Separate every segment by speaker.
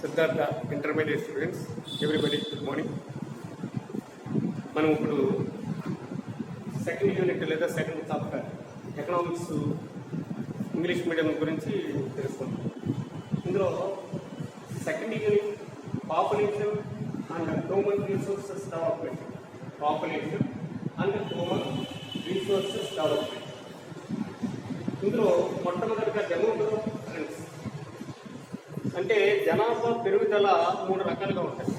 Speaker 1: Siddhartha intermediate students everybody good morning. మనం ఇప్పుడు second unit లేదా second chapter economics English medium గురించి తెలుసుకుంటాం. ఇందులో second unit population and human resources development, population and human resources development. ఇందులో మొట్టమొదటిగా డెమోగ్రఫిక్స్ అంటే జనాభా పెరుగుదల మూడు రకాలుగా ఉంటుంది.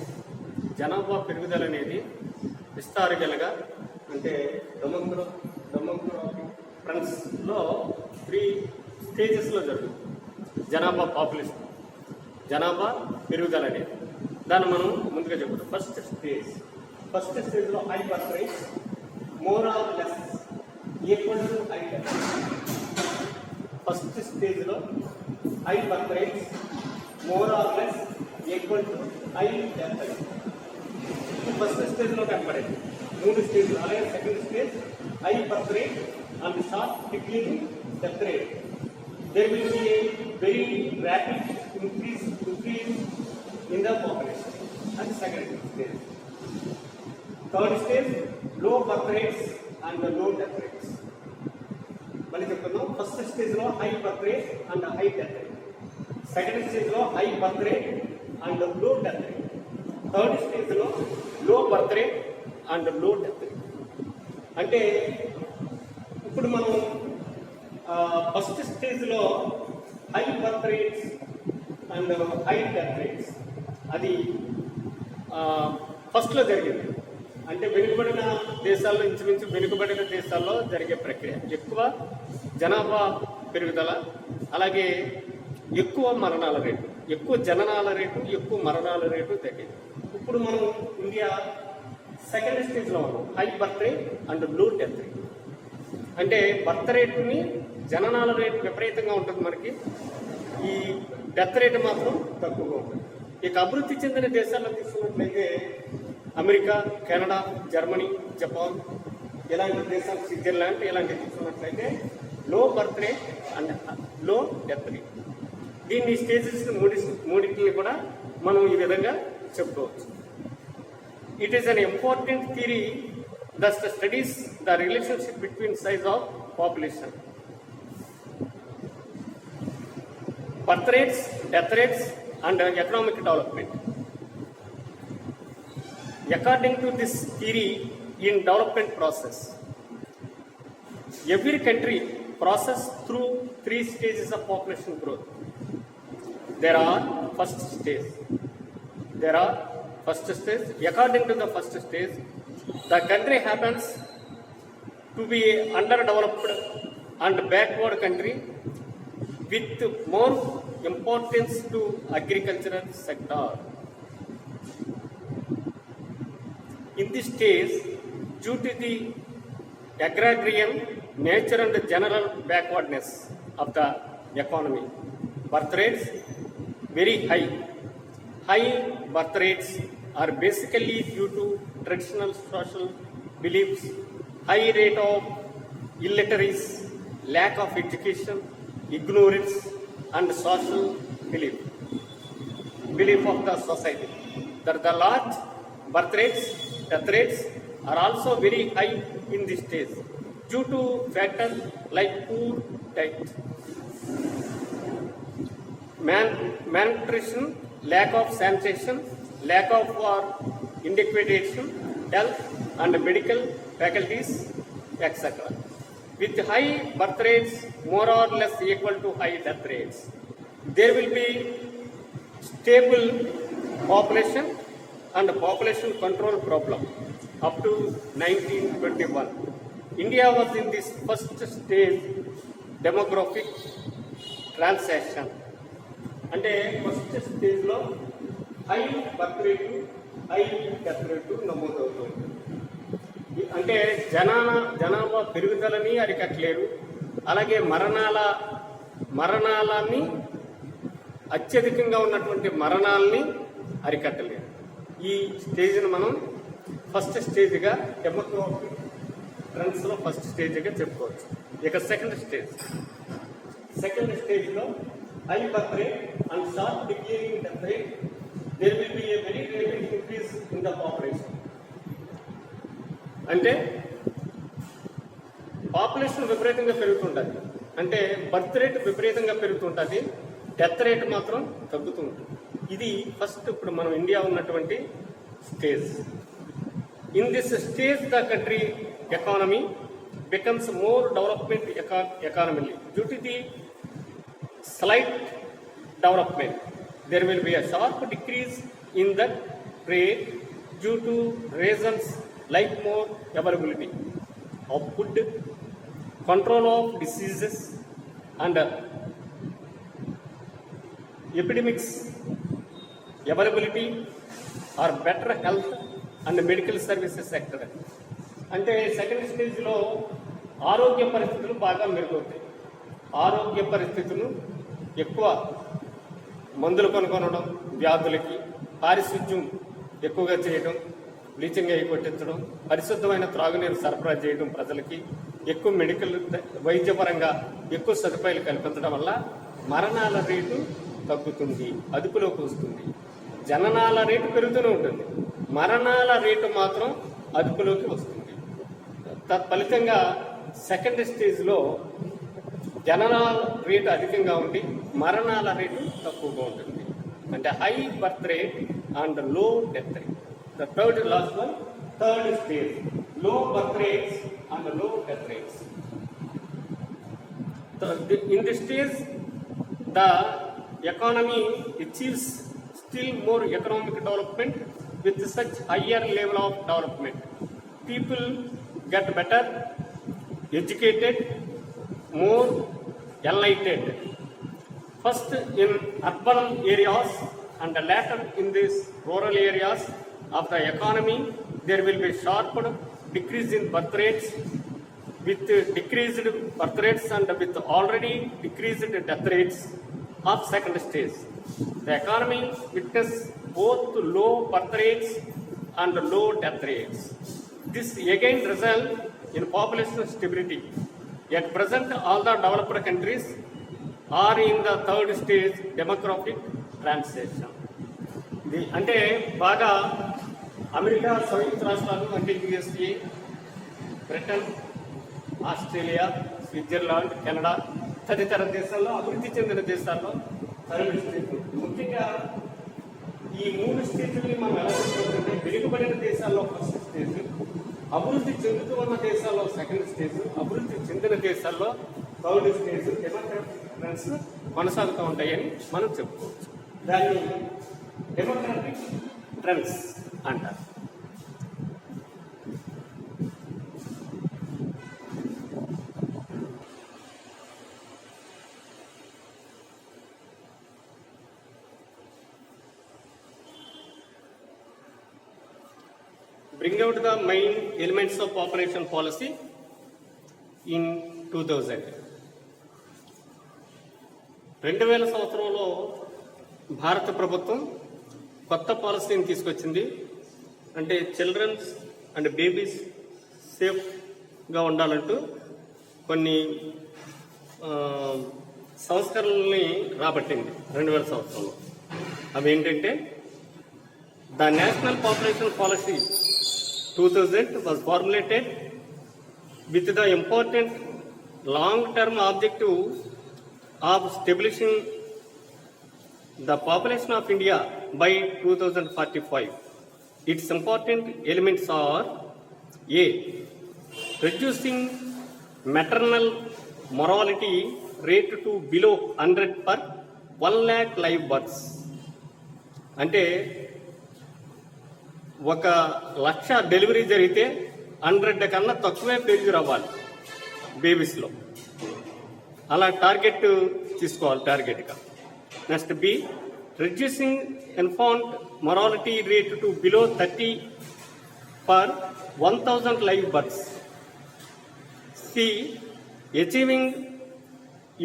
Speaker 1: జనాభా పెరుగుదల అనేది హిస్టారికల్గా అంటే డెమోగ్రఫిక్ ట్రెండ్స్లో 3 స్టేజెస్లో జరుగుతుంది. జనాభా పాపులేషన్, జనాభా పెరుగుదల అనేది దాన్ని మనం ముందుగా చెప్పుకుంటాం. ఫస్ట్ స్టేజ్లో high birth rate more or less equal to high death. First స్టేజ్లో high birth rate more or less equal to high death. First స్టేజ్లో కనపడేది 3 స్టేజ్లు. అలాగే second stage high birth rate and short declining death rate. There will be a very rapid increase in the population. And second stage. Third stage, low birth rates and the low death rates. Mali cheppanu, first stage lo high birth rate and high death rate. Second stage lo high birth rate and low death rate. Third stage lo low birth rate and low death rate. అంటే ఇప్పుడు మనం first స్టేజ్లో high birth rates and high death rates అది ఫస్ట్లో జరిగింది. అంటే వెనుకబడిన దేశాల్లో, ఇంచుమించు వెనుకబడిన దేశాల్లో జరిగే ప్రక్రియ. ఎక్కువ జనాభా పెరుగుదల, అలాగే ఎక్కువ మరణాల రేటు, ఎక్కువ జననాల రేటు, ఎక్కువ మరణాల రేటు తగ్గింది. ఇప్పుడు మనం ఇండియా సెకండ్ స్టేజ్లో ఉన్నాం, high birth rate and low death rate. అంటే బర్త్ రేటుని, జననాల రేటు విపరీతంగా ఉంటుంది మనకి, ఈ డెత్ రేటు మాత్రం తక్కువగా ఉంటుంది. ఇక అభివృద్ధి చెందిన దేశాల్లో తీసుకున్నట్లయితే అమెరికా, కెనడా, జర్మనీ, జపాన్ ఇలాంటి దేశాలు, స్విట్జర్లాండ్ ఇలాంటివి తీసుకున్నట్లయితే low birth rate and low death rate. దీన్ని స్టేజెస్ మూడింటిని కూడా మనం ఈ విధంగా చెప్పుకోవచ్చు. It is an important theory that studies the relationship between size of population, birth rates, death rates and economic development. According to this theory, in development process, every country process through 3 stages of population growth. There are first stage. According to the first stage, the country happens to be underdeveloped and backward country with more importance to agricultural sector. In this stage, due to the agrarian nature and general backwardness of the economy, birth rates very high. High birth rates are basically due to traditional social beliefs, high rate of illiteracy, lack of education, ignorance and social belief of the society. That the large birth rates, death rates are also very high in this stage due to factors like poor diet, malnutrition, lack of sanitation, lack of inadequate health and medical faculties, etc. With high birth rates more or less equal to high death rates, there will be stable population and population control problem up to 1921. India was in this first stage demographic transition. అంటే first స్టేజ్లో high birth rate, high death rate నమోదవుతుంది. అంటే జనాభా పెరుగుదలని అరికట్టలేరు, అలాగే మరణాలని అత్యధికంగా ఉన్నటువంటి మరణాలని అరికట్టలేరు. ఈ స్టేజ్ని మనం ఫస్ట్ స్టేజ్గా డెమోగ్రఫిక్ ట్రెండ్స్లో ఫస్ట్ స్టేజ్గా చెప్పుకోవచ్చు. ఇక సెకండ్ స్టేజ్లో high birth rate and short declining death rate అంటే పాపులేషన్ విపరీతంగా పెరుగుతుంటుంది, అంటే బర్త్ రేట్ విపరీతంగా పెరుగుతుంటుంది, డెత్ రేట్ మాత్రం తగ్గుతూ ఉంటుంది. ఇది ఫస్ట్ ఇప్పుడు మనం ఇండియా ఉన్నటువంటి stage. In this stage the country economy becomes more development economically. Due to the slight development, there will be a sharp decrease in the rate due to reasons like more availability of food, control of diseases and epidemics, availability or better health and medical services sector. అంటే second స్టేజ్లో ఆరోగ్య పరిస్థితులు బాగా మెరుగవుతాయి. ఆరోగ్య పరిస్థితులు ఎక్కువ మందులు కొనుక్కొనడం, వ్యాధులకి పారిశుద్ధ్యం ఎక్కువగా చేయడం, బ్లీచింగ్ అయి కొట్టించడం, పరిశుద్ధమైన త్రాగునీరు సరఫరా చేయడం, ప్రజలకి ఎక్కువ మెడికల్ వైద్యపరంగా ఎక్కువ సదుపాయాలు కల్పించడం వల్ల మరణాల రేటు తగ్గుతుంది, అదుపులోకి వస్తుంది. జననాల రేటు పెరుగుతూనే ఉంటుంది, మరణాల రేటు మాత్రం అదుపులోకి వస్తుంది. తత్ఫలితంగా సెకండ్ స్టేజ్లో జననాల రేటు అధికంగా ఉండి మరణాల రేటు తక్కువగా ఉంటుంది. అంటే high birth rate and low death rate. The third stage లో birth rates and low death rates. In the stage the economy achieves still more economic development with such higher level of development. People get better educated, more enlightened. First in urban areas and later in these rural areas of the economy, there will be sharp decrease in birth rates. With decreased birth rates and with already decreased death rates of second stage, the economy witness both low birth rates and low death rates. This again result in population stability. At present, all the developed countries are in the third stage demographic transition. అంటే బాగా America, సంయుక్త రాష్ట్రాలు అంటే USA, Britain, Australia, Switzerland, Canada తదితర దేశాల్లో అభివృద్ధి చెందిన దేశాల్లో third stage. ముఖ్యంగా ఈ మూడు స్టేజ్ని మనం ఎలా చెప్పుకుంటే వెనుకబడిన దేశాల్లో ఫస్ట్ స్టేజ్, అభివృద్ధి చెందుతూ ఉన్న దేశాల్లో సెకండ్ స్టేజ్, అభివృద్ధి చెందిన దేశాల్లో థర్డ్ స్టేజ్ డెమోక్రాటిక్ ట్రెండ్స్ కొనసాగుతూ ఉంటాయని మనం చెప్పుకోవచ్చు. దాన్ని డెమోక్రాటిక్ ట్రెండ్స్ అంటారు. Bring out the main elements of population policy in 2000. 2000 సంవత్సరంలో భారత ప్రభుత్వం కొత్త పాలసీని తీసుకొచ్చింది. అంటే చిల్డ్రన్స్ అండ్ బేబీస్ సేఫ్గా ఉండాలంటూ కొన్ని సంస్కరణల్ని రాబట్టింది 2000 సంవత్సరంలో. అవి ఏంటంటే the national population policy 2000 was formulated with the important long-term objective of establishing the population of India by 2045. Its important elements are: A. Reducing maternal mortality rate to below 100 per 1 lakh live births. అంటే 1,00,000 delivery జరిగితే 100 కన్నా తక్కువే పెరిగి రావాలి బేబీస్లో. అలా target తీసుకోవాలి టార్గెట్గా. Next B, reducing infant mortality rate to below 30 per 1,000 live births. C, achieving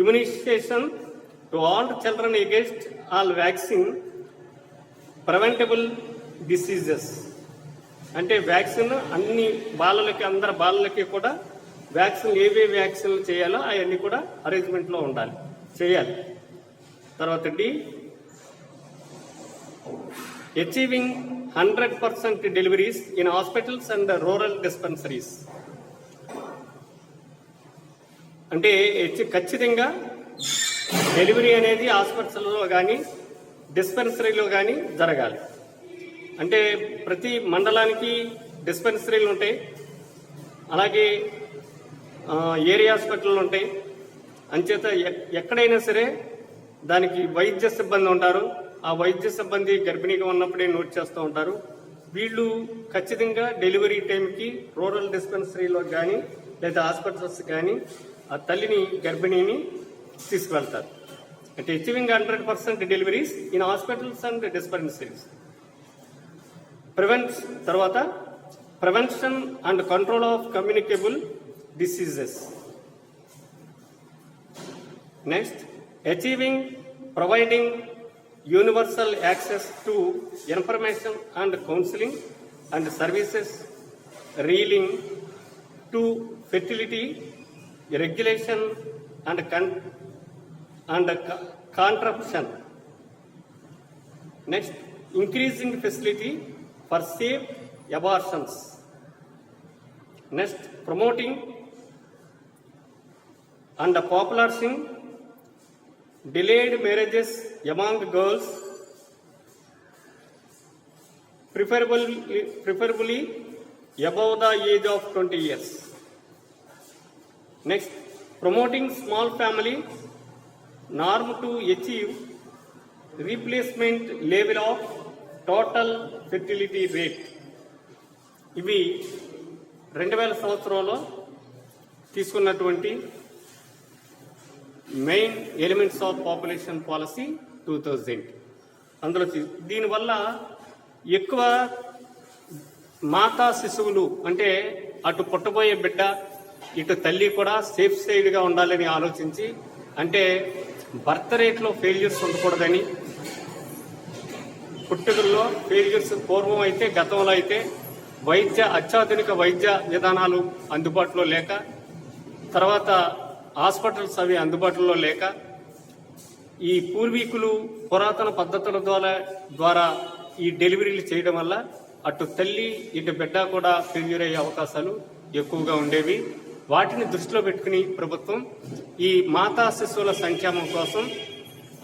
Speaker 1: immunization to all children against all vaccine preventable diseases. అంటే వ్యాక్సిన్ అన్ని బాలలకి, అందరి బాలలకి కూడా వ్యాక్సిన్ ఏవే వ్యాక్సిన్లు చేయాలో అవన్నీ కూడా అరేంజ్మెంట్లో ఉండాలి, చేయాలి. తర్వాత D, achieving 100% deliveries in hospitals and rural dispensaries. అంటే ఖచ్చితంగా డెలివరీ అనేది హాస్పిటల్లో కానీ డిస్పెన్సరీలో కానీ జరగాలి. అంటే ప్రతి మండలానికి డిస్పెన్సరీలు ఉంటాయి, అలాగే ఏరియా హాస్పిటల్ ఉంటాయి. అంచేత ఎక్కడైనా సరే దానికి వైద్య సిబ్బంది ఉంటారు. ఆ వైద్య సిబ్బంది గర్భిణీగా ఉన్నప్పుడే నోట్ చేస్తూ ఉంటారు. వీళ్ళు ఖచ్చితంగా డెలివరీ టైంకి రూరల్ డిస్పెన్సరీలో కానీ లేదా హాస్పిటల్స్ కానీ ఆ తల్లిని గర్భిణీని తీసుకువెళ్తారు. అంటే achieving 100% deliveries in hospitals and dispensaries. Prevention and control of communicable diseases. Next, achieving providing universal access to information and counseling and services relating to fertility, regulation and contraception. Next, increasing facility for safe abortions. Next, promoting and popularizing delayed marriages among girls, preferably above the age of 20 years. Next, promoting small family norm to achieve replacement level of total fertility rate. ఇవి 2000 సంవత్సరంలో తీసుకున్నటువంటి main elements of population policy 2000. అందులో దీనివల్ల ఎక్కువ మాతా శిశువులు అంటే అటు పుట్టబోయే బిడ్డ ఇటు తల్లి కూడా సేఫ్ సైడ్గా ఉండాలని ఆలోచించి, అంటే బర్త్ రేట్లో ఫెయిల్యూర్స్ ఉండకూడదని, పుట్టుకల్లో ఫెయిల్యూర్స్ పూర్వం అయితే గతంలో అయితే అత్యాధునిక వైద్య విధానాలు అందుబాటులో లేక, తర్వాత హాస్పిటల్స్ అవి అందుబాటులో లేక, ఈ పూర్వీకులు పురాతన పద్ధతుల ద్వారా ఈ డెలివరీలు చేయడం వల్ల అటు తల్లి ఇటు బిడ్డ కూడా ఫెయిల్యూర్ అయ్యే అవకాశాలు ఎక్కువగా ఉండేవి. వాటిని దృష్టిలో పెట్టుకుని ప్రభుత్వం ఈ మాతా శిశువుల సంక్షేమం కోసం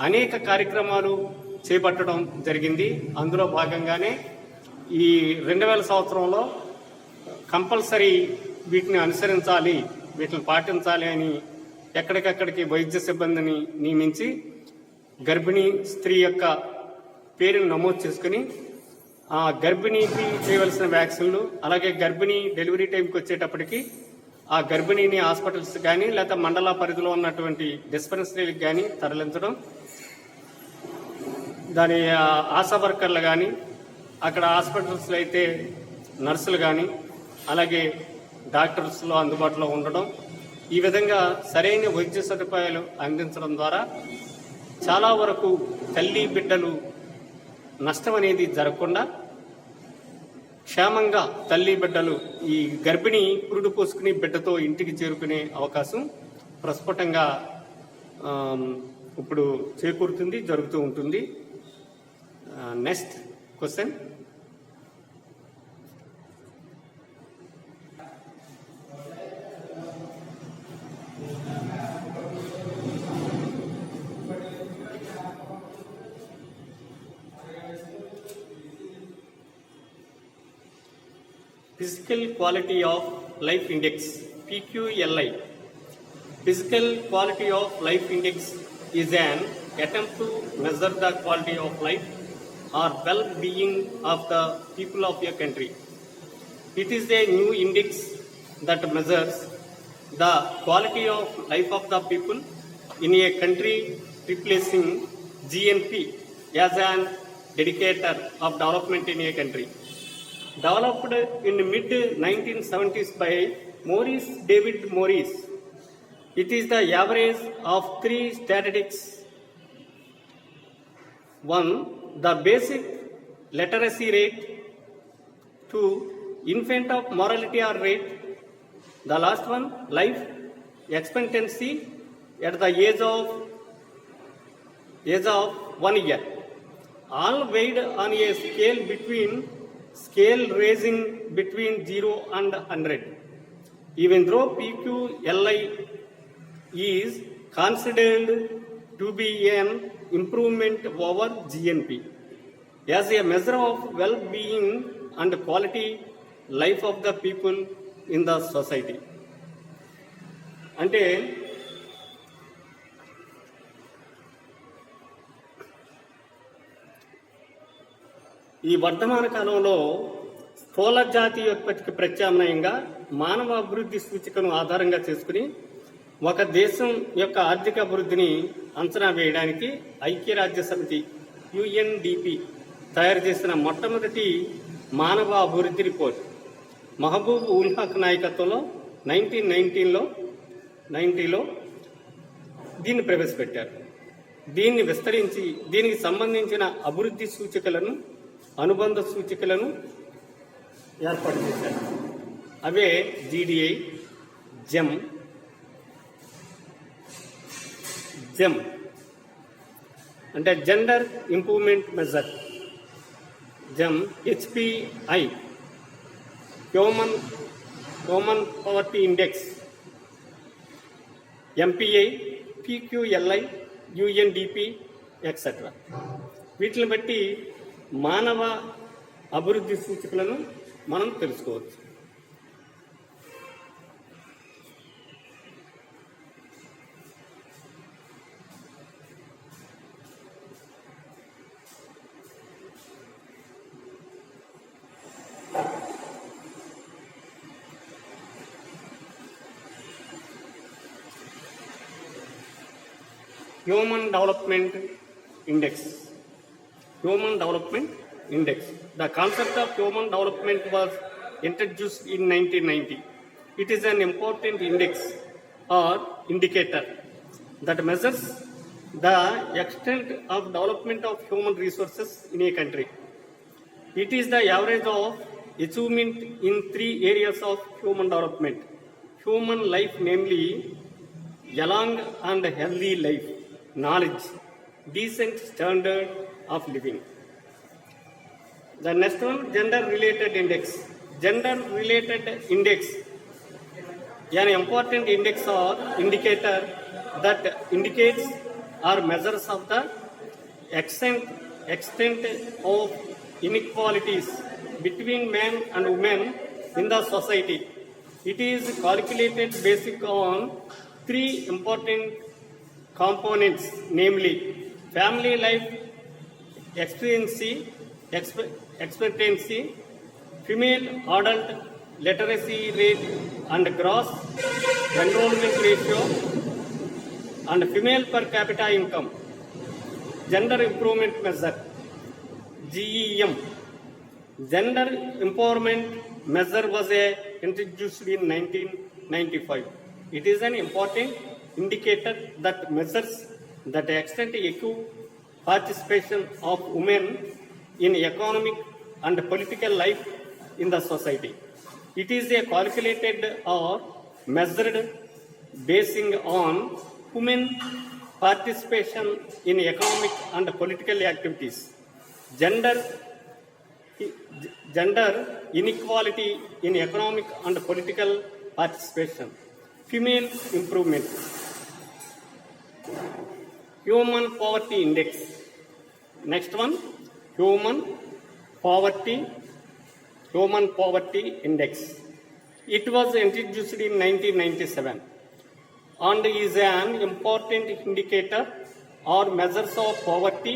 Speaker 1: అనేక కార్యక్రమాలు చేపట్టడం జరిగింది. అందులో భాగంగానే ఈ 2000 సంవత్సరంలో కంపల్సరీ వీటిని అనుసరించాలి, వీటిని పాటించాలి అని ఎక్కడికక్కడికి వైద్య సిబ్బందిని నియమించి గర్భిణీ స్త్రీ యొక్క పేరును నమోదు చేసుకుని ఆ గర్భిణీకి చేయవలసిన వ్యాక్సిన్లు, అలాగే గర్భిణీ డెలివరీ టైంకి వచ్చేటప్పటికి ఆ గర్భిణీని హాస్పిటల్స్ కానీ లేదా మండల పరిధిలో ఉన్నటువంటి డిస్పెన్సరీలకు కానీ తరలించడం, దాని ఆశా వర్కర్లు కానీ, అక్కడ హాస్పిటల్స్లో అయితే నర్సులు కానీ, అలాగే డాక్టర్స్లో అందుబాటులో ఉండడం, ఈ విధంగా సరైన వైద్య సదుపాయాలు అందించడం ద్వారా చాలా వరకు తల్లి బిడ్డలు నష్టం అనేది జరగకుండా క్షేమంగా తల్లి బిడ్డలు ఈ గర్భిణి పురుడు పోసుకుని బిడ్డతో ఇంటికి చేరుకునే అవకాశం ప్రస్ఫుటంగా ఇప్పుడు చేకూరుతుంది, జరుగుతూ ఉంటుంది. Next question. Physical Quality of Life Index, PQLI. Physical Quality of Life Index is an attempt to measure the quality of life or well-being of the people of a country. It is a new index that measures the quality of life of the people in a country, replacing GNP as an indicator of development in a country. Developed in mid-1970s by David Morris, it is the average of three statistics. One, the basic literacy rate. Two, infant of mortality rate. The last one, life expectancy at the age of 1 year. all weighed on a scale raising between 0 and 100. Even though PQLI is considered to be an improvement over GNP as a measure of well-being and quality life of the people in the society. అంటే ఈ వర్తమాన కాలంలో స్థూల జాతీయోత్పత్తికి ప్రత్యామ్నాయంగా మానవ అభివృద్ధి సూచికను ఆధారంగా చేసుకుని ఒక దేశం యొక్క ఆర్థిక అభివృద్ధిని అంచనా వేయడానికి ఐక్యరాజ్య సమితి UNDP తయారు చేసిన మొట్టమొదటి మానవ అభివృద్ధి రిపోర్ట్ మహబూబ్ ఉల్ హక్ నాయకత్వంలో 1990లో దీన్ని ప్రవేశపెట్టారు. దీన్ని విస్తరించి దీనికి సంబంధించిన అభివృద్ధి సూచికలను, అనుబంధ సూచికలను ఏర్పాటు చేశారు. అవే GDI, జెమ్ అంటే gender improvement measure, HPI human poverty index, MPI, PQLI, UNDP etcetera. వీటిని బట్టి మానవ అభివృద్ధి సూచికలను మనం తెలుసుకోవచ్చు. Human Development Index. The concept of human development was introduced in 1990. It is an important index or indicator that measures the extent of development of human resources in a country. It is the average of achievement in 3 areas of human development. Human life, namely a long and healthy life, knowledge, decent standard of living. The next one, gender-related index. Gender-related index, an important index or indicator that indicates or measures of the extent of inequalities between men and women in the society. It is calculated based on 3 important components, namely family life expectancy, female adult literacy rate and gross enrollment ratio, and female per capita income. Gender improvement measure, GEM. Gender empowerment measure was introduced in 1995. It is an important indicator that measures the extent equal participation of women in economic and political life in the society. It is a calculated or measured basing on women participation in economic and political activities. Gender inequality in economic and political participation. Female improvement. Human poverty index. Next one, human poverty index. It was introduced in 1997 and is an important indicator or measures of poverty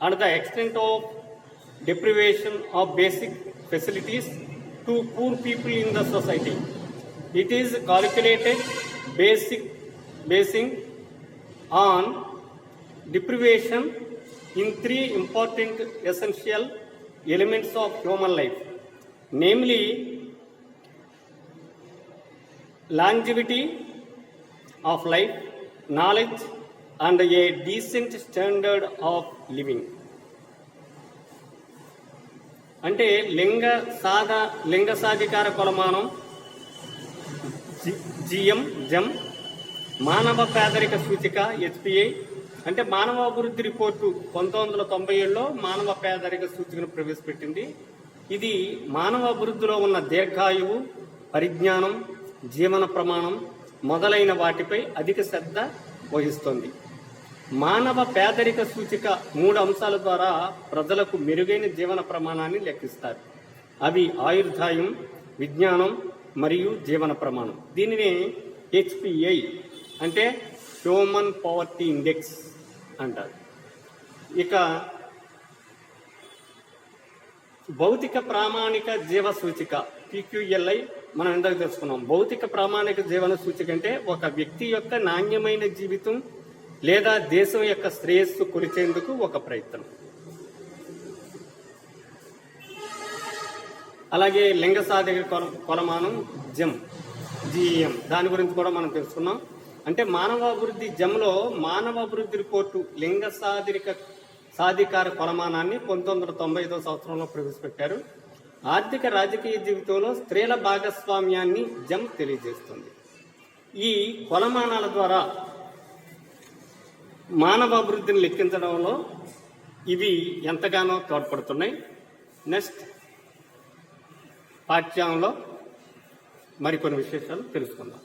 Speaker 1: and the extent of deprivation of basic facilities to poor people in the society. It is calculated basing on deprivation in 3 important essential elements of human life, namely longevity of life, knowledge, and a decent standard of living. అంటే లింగ సాధికార కొలమానం, gem, మానవ పేదరిక సూచిక HPI, అంటే మానవ అభివృద్ధి రిపోర్టు 1997లో మానవ పేదరిక సూచికను ప్రవేశపెట్టింది. ఇది మానవ అభివృద్ధిలో ఉన్న దీర్ఘాయువు, పరిజ్ఞానం, జీవన ప్రమాణం మొదలైన వాటిపై అధిక శ్రద్ధ వహిస్తోంది. మానవ పేదరిక సూచిక 3 అంశాల ద్వారా ప్రజలకు మెరుగైన జీవన ప్రమాణాన్ని లెక్కిస్తారు. అవి ఆయుర్దాయం, విజ్ఞానం మరియు జీవన ప్రమాణం. దీనిని HPI అంటే హ్యూమన్ పవర్టీ ఇండెక్స్ అంటారు. ఇక భౌతిక ప్రామాణిక జీవ సూచిక PQLI మనం ఇందాక తెలుసుకున్నాం. భౌతిక ప్రామాణిక జీవన సూచిక అంటే ఒక వ్యక్తి యొక్క నాణ్యమైన జీవితం లేదా దేశం యొక్క శ్రేయస్సు కొలిచేందుకు ఒక ప్రయత్నం. అలాగే లింగ సాధిక కొలమానం GEM దాని గురించి కూడా మనం తెలుసుకున్నాం. అంటే మానవాభివృద్ధి జెమ్లో మానవాభివృద్ధి రిపోర్టు లింగ సాధికార కొలమానాన్ని 1995 సంవత్సరంలో ప్రవేశపెట్టారు. ఆర్థిక రాజకీయ జీవితంలో స్త్రీల భాగస్వామ్యాన్ని జెమ్ తెలియజేస్తుంది. ఈ కొలమానాల ద్వారా మానవాభివృద్ధిని లెక్కించడంలో ఇవి ఎంతగానో తోడ్పడుతున్నాయి. నెక్స్ట్ పాఠ్యాంశంలో మరికొన్ని విశేషాలు తెలుసుకుందాం.